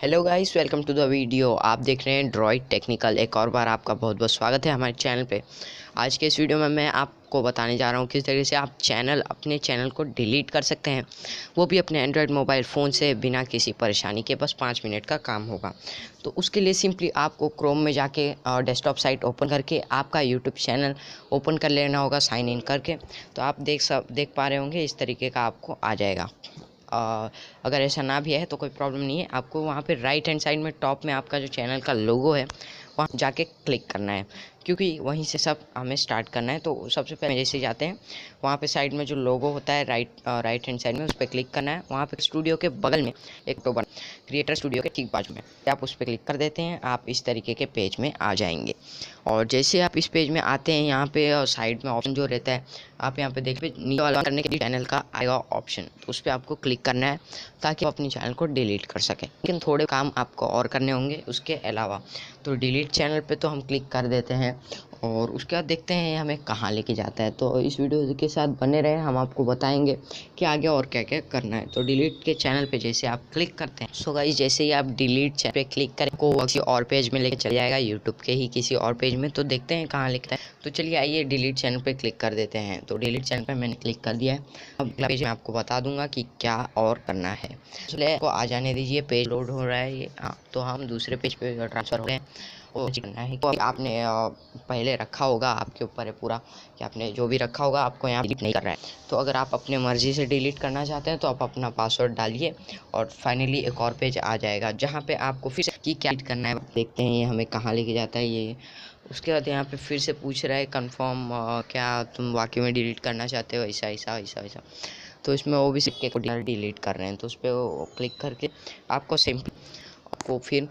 Hello guys, welcome to the video. आप देख रहे हैं ड्रॉइड टेक्निकल। एक और बार आपका बहुत बहुत स्वागत है हमारे चैनल पे। आज के इस वीडियो में मैं आपको बताने जा रहा हूँ किस तरीके से आप अपने चैनल को डिलीट कर सकते हैं, वो भी अपने एंड्रॉयड मोबाइल फ़ोन से बिना किसी परेशानी के। बस 5 मिनट का काम होगा। तो उसके लिए सिंपली आपको क्रोम में जाके डेस्कटॉप साइट ओपन करके आपका यूट्यूब चैनल ओपन कर लेना होगा, साइन इन करके। तो आप देख पा रहे होंगे इस तरीके का आपको आ जाएगा। अगर ऐसा ना भी है तो कोई प्रॉब्लम नहीं है। आपको वहाँ पे राइट हैंड साइड में टॉप में आपका जो चैनल का लोगो है वहाँ जाके क्लिक करना है, क्योंकि वहीं से सब हमें स्टार्ट करना है। तो सबसे पहले जैसे जाते हैं वहाँ पे साइड में जो लोगो होता है राइट हैंड साइड में, उस पर क्लिक करना है। वहाँ पे स्टूडियो के बगल में एक तो बन क्रिएटर स्टूडियो के ठीक बाजू में आप उस पर क्लिक कर देते हैं। आप इस तरीके के पेज में आ जाएंगे। और जैसे आप इस पेज में आते हैं, यहाँ पे साइड में ऑप्शन जो रहता है, आप यहाँ पे देखिए नीचे वाला करने के लिए चैनल का आएगा ऑप्शन, तो उस पर आपको क्लिक करना है ताकि आप अपनी चैनल को डिलीट कर सकें। लेकिन थोड़े काम आपको और करने होंगे उसके अलावा। तो डिलीट चैनल पे तो हम क्लिक कर देते हैं और उसके बाद देखते हैं हमें कहाँ लेके जाता है। तो इस वीडियो के साथ बने रहें, हम आपको बताएंगे कि आगे और क्या क्या करना है। तो डिलीट के चैनल पे जैसे आप क्लिक करते हैं, सो गाइस जैसे ही आप डिलीट चैनल पे क्लिक करें को किसी और पेज में लेके चल जाएगा, यूट्यूब के ही किसी और पेज में। तो देखते हैं कहाँ लिखता है। तो चलिए आइए डिलीट चैनल पे क्लिक कर देते हैं। तो डिलीट चैनल पे मैंने क्लिक कर दिया है। अब अगला पेज में आपको बता दूंगा कि क्या और करना है। चलिए आपको आ जाने दीजिए, पेज लोड हो रहा है ये। हाँ, तो हम दूसरे पेज पे ट्रांसफ़र हो गए हैं। और करना है कि आपने पहले रखा होगा, आपके ऊपर है पूरा कि आपने जो भी रखा होगा आपको यहाँ डिलीट नहीं कर रहा है। तो अगर आप अपने मर्ज़ी से डिलीट करना चाहते हैं तो आप अपना पासवर्ड डालिए और फाइनली एक और पेज आ जाएगा जहाँ पे आपको फिर से कि क्या डिलीट करना है। देखते हैं ये हमें कहाँ लेके जाता है ये। उसके बाद यहाँ पे फिर से पूछ रहा है कंफर्म, क्या तुम वाकई में डिलीट करना चाहते हो, ऐसा ऐसा ऐसा ऐसा। तो इसमें वो भी सिक्के को डिलीट कर रहे हैं। तो उस पर क्लिक करके आपको सिंपल आपको फिर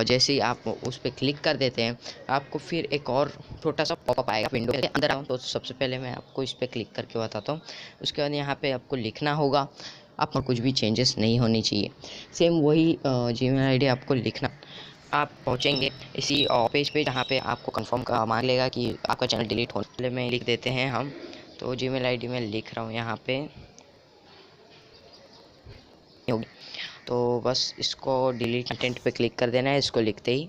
जैसे ही आप उस पर क्लिक कर देते हैं, आपको फिर एक और छोटा सा पॉपअप आएगा विंडो के अंदर। आऊँ तो सबसे पहले मैं आपको इस पर क्लिक करके बताता हूँ। उसके बाद यहाँ पे आपको लिखना होगा, आपको कुछ भी चेंजेस नहीं होनी चाहिए। सेम वही जीमेल आईडी आपको लिखना। आप पहुँचेंगे इसी पेज पे जहाँ पे आपको कंफर्म का मांग लेगा कि आपका चैनल डिलीट होने पहले में लिख देते हैं हम। तो जीमेल आईडी में लिख रहा हूँ यहाँ पे होगी। तो बस इसको डिलीट कंटेंट पे क्लिक कर देना है, इसको लिखते ही।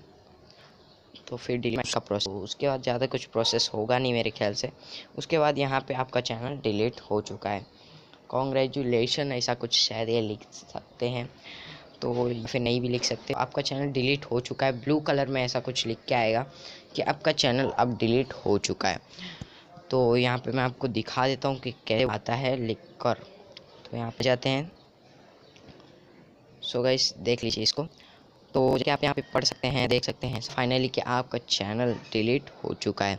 तो फिर डिलीट का प्रोसेस, उसके बाद ज़्यादा कुछ प्रोसेस होगा नहीं मेरे ख्याल से। उसके बाद यहाँ पे आपका चैनल डिलीट हो चुका है। कॉन्ग्रेचुलेशन ऐसा कुछ शायद ये लिख सकते हैं, तो फिर नहीं भी लिख सकते। आपका चैनल डिलीट हो चुका है। ब्लू कलर में ऐसा कुछ लिख के आएगा कि आपका चैनल अब डिलीट हो चुका है। तो यहाँ पे मैं आपको दिखा देता हूँ कि कैसे आता है लिख कर। तो यहाँ पे जाते हैं। सो गाइस देख लीजिए इसको। तो आप यहाँ पे पढ़ सकते हैं, देख सकते हैं फाइनली कि आपका चैनल डिलीट हो चुका है।